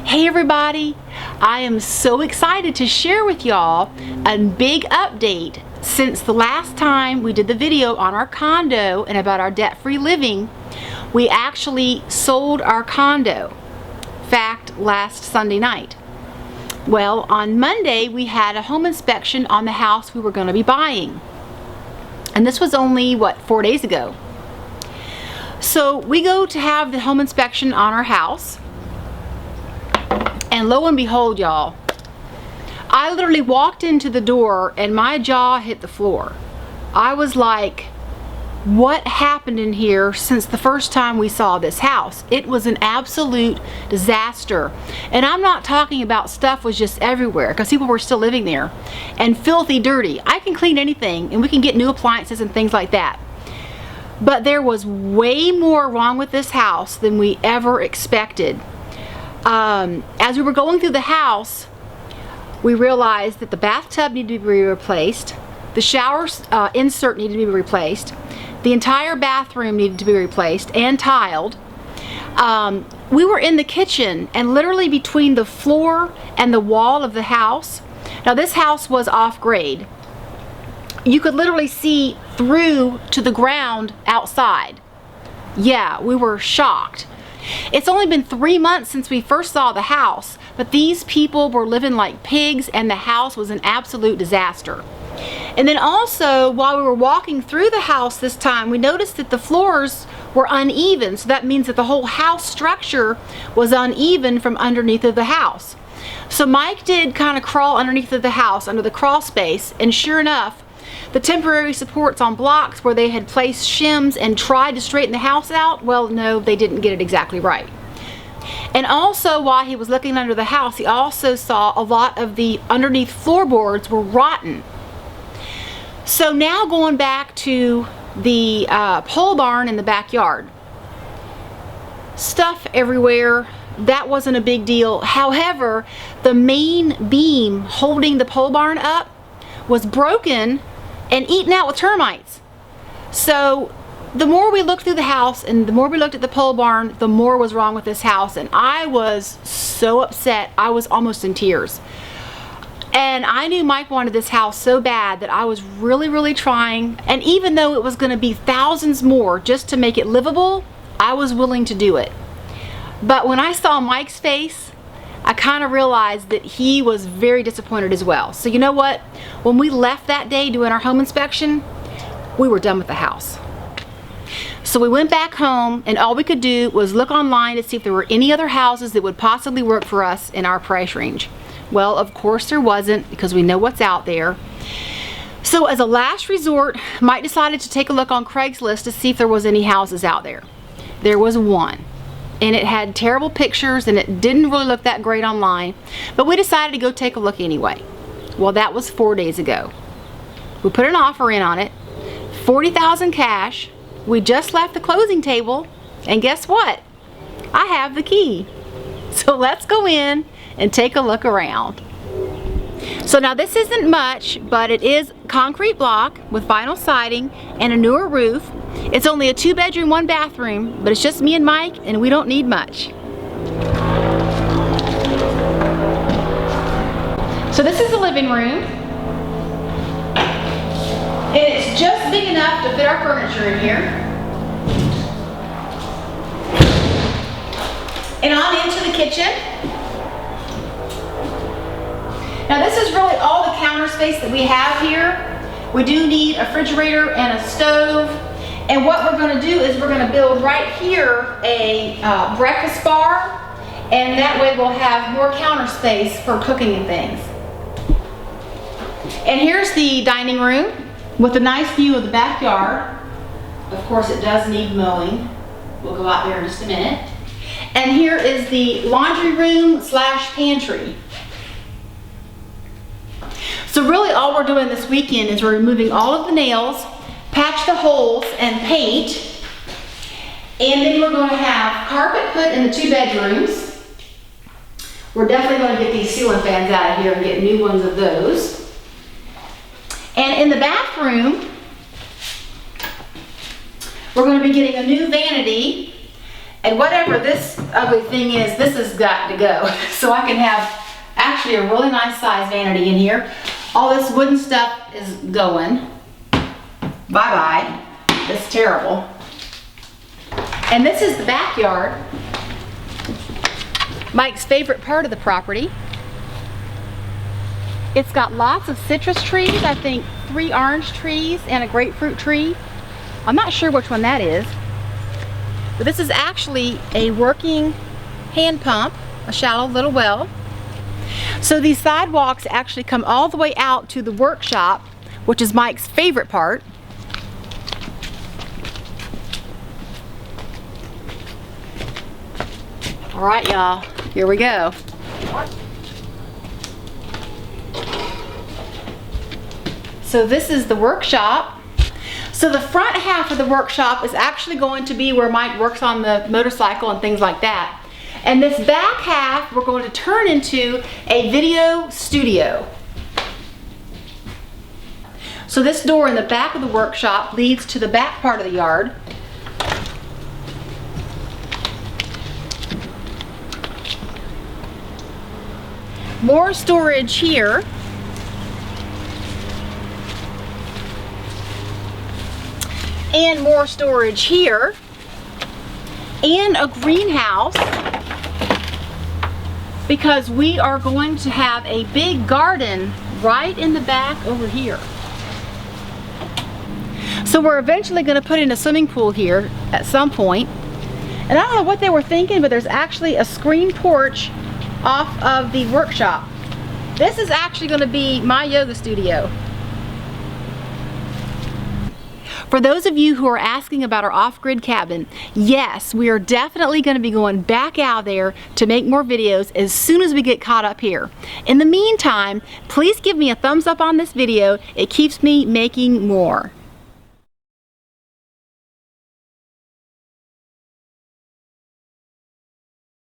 Hey everybody, I am so excited to share with y'all a big update since the last time we did the video on our condo and about our debt-free living. We actually sold our condo. Fact, last Sunday night. Well, on Monday we had a home inspection on the house we were going to be buying. And this was only, 4 days ago. So we go to have the home inspection on our house. And lo and behold, y'all, I literally walked into the door and my jaw hit the floor. I was like, what happened in here since the first time we saw this house? It was an absolute disaster. And I'm not talking about stuff was just everywhere, because people were still living there. And filthy dirty. I can clean anything and we can get new appliances and things like that. But there was way more wrong with this house than we ever expected. As we were going through the house, we realized that the bathtub needed to be replaced, the shower insert needed to be replaced, the entire bathroom needed to be replaced and tiled. We were in the kitchen, and literally between the floor and the wall of the house, now this house was off grade, you could literally see through to the ground outside. Yeah, we were shocked. It's only been 3 months since we first saw the house, but these people were living like pigs and the house was an absolute disaster. And then also, while we were walking through the house this time, we noticed that the floors were uneven. So that means that the whole house structure was uneven from underneath of the house. So Mike did kind of crawl underneath of the house, under the crawl space, and sure enough, the temporary supports on blocks where they had placed shims and tried to straighten the house out, well, no, they didn't get it exactly right. And also, while he was looking under the house, he also saw a lot of the underneath floorboards were rotten. So now going back to the pole barn in the backyard. Stuff everywhere. That wasn't a big deal. However, the main beam holding the pole barn up was broken and eaten out with termites. So the more we looked through the house and the more we looked at the pole barn, the more was wrong with this house. And I was so upset. I was almost in tears. And I knew Mike wanted this house so bad that I was really trying. And even though it was going to be thousands more just to make it livable, I was willing to do it. But when I saw Mike's face, I kind of realized that he was very disappointed as well. So you know what? When we left that day doing our home inspection, we were done with the house. So we went back home, and all we could do was look online to see if there were any other houses that would possibly work for us in our price range. Well, of course there wasn't, because we know what's out there. So as a last resort, Mike decided to take a look on Craigslist to see if there was any houses out there. There was one. And it had terrible pictures and it didn't really look that great online, but we decided to go take a look anyway. Well, that was 4 days ago. We put an offer in on it, $40,000 cash. We just left the closing table, and guess what? I have the key. So let's go in and take a look around. So now this isn't much, but it is concrete block with vinyl siding and a newer roof. It's only a 2-bedroom, 1-bathroom, but it's just me and Mike, and we don't need much. So this is the living room. And it's just big enough to fit our furniture in here. And on into the kitchen. Now this is really all the counter space that we have here. We do need a refrigerator and a stove. And what we're going to do is we're going to build right here a breakfast bar, and that way we'll have more counter space for cooking and things. And here's the dining room with a nice view of the backyard. Of course it does need mowing. We'll go out there in just a minute. And here is the laundry room / pantry. So really all we're doing this weekend is we're removing all of the nails, patch the holes, and paint. And then we're going to have carpet put in the 2 bedrooms. We're definitely going to get these ceiling fans out of here and get new ones of those. And in the bathroom, we're going to be getting a new vanity And whatever this ugly thing is, this has got to go. So I can have actually a really nice size vanity in here. All this wooden stuff is going. Bye-bye. It's terrible. And this is the backyard. Mike's favorite part of the property. It's got lots of citrus trees, I think 3 orange trees and a grapefruit tree. I'm not sure which one that is. But this is actually a working hand pump, a shallow little well. So these sidewalks actually come all the way out to the workshop, which is Mike's favorite part. All right, y'all, here we go. So this is the workshop. So the front half of the workshop is actually going to be where Mike works on the motorcycle and things like that. And this back half we're going to turn into a video studio. So this door in the back of the workshop leads to the back part of the yard. More storage here. And more storage here. And a greenhouse, because we are going to have a big garden right in the back over here. So we're eventually going to put in a swimming pool here at some point. And I don't know what they were thinking, but there's actually a screen porch off of the workshop. This is actually going to be my yoga studio. For those of you who are asking about our off-grid cabin, yes, we are definitely going to be going back out there to make more videos as soon as we get caught up here. In the meantime, please give me a thumbs up on this video. It keeps me making more.